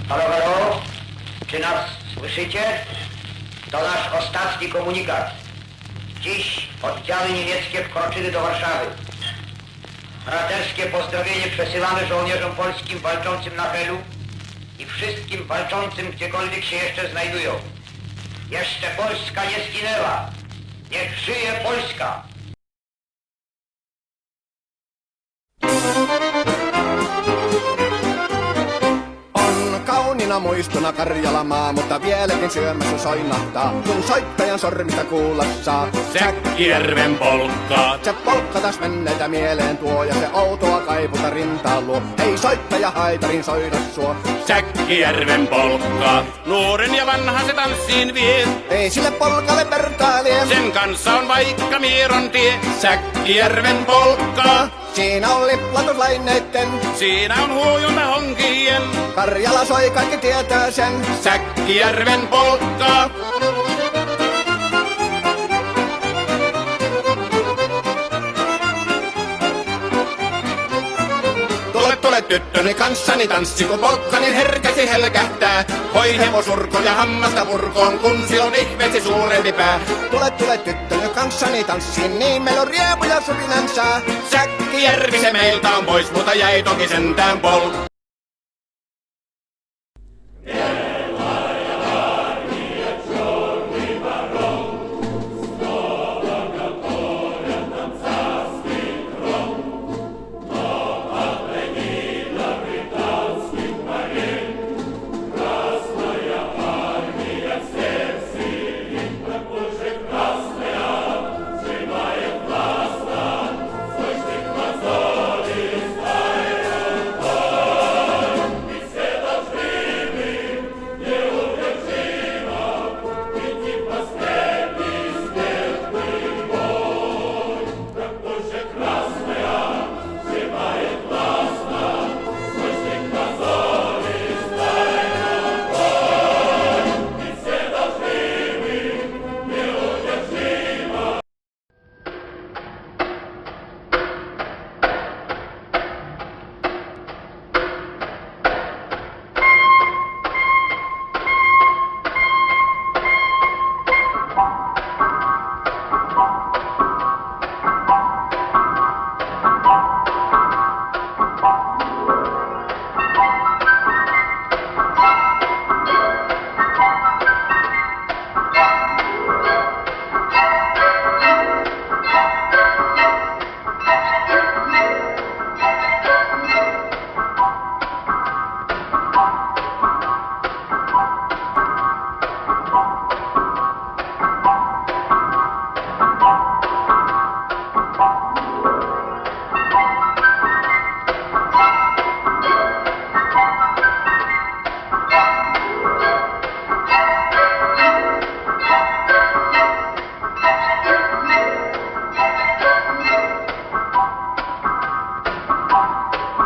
Halo, halo, czy nas słyszycie? To nasz ostatni komunikat. Dziś oddziały niemieckie wkroczyły do Warszawy. Braterskie pozdrowienie przesyłamy żołnierzom polskim walczącym na Helu i wszystkim walczącym gdziekolwiek się jeszcze znajdują. Jeszcze Polska nie zginęła. Niech żyje Polska! Kauniina muistona Karjalamaa, mutta vieläkin syömässä soinahtaa, kun soittajan sormista kuulla saa. Säkkijärven polkkaa. Se polkka taas menneitä mieleen tuo, ja se outoa kaiputa rintaan luo. Ei soittaja haitarin soida suo. Säkkijärven polkkaa. Nuoren ja vanhan se tanssiin vie. Ei sille polkalle vertailee. Sen kanssa on vaikka Mieron tie. Säkkijärven polkkaa. Siinä on liplatuslaineitten. Siinä on huojunta honkien. Karjala soi, kaikki tietää sen. Säkkijärven polkkaa. Tule tyttöni kanssani tanssi, kun polkkani herkäsi helkähtää. Hoi hemosurko ja hammasta purkoon, kun silloin ihmeesi suurempi pää. Tule tyttöni kanssani tanssiin, niin meillä on riemuja supinansaa. Säkkijärvi se meiltä on pois, mutta jäi toki sentään polkkaa.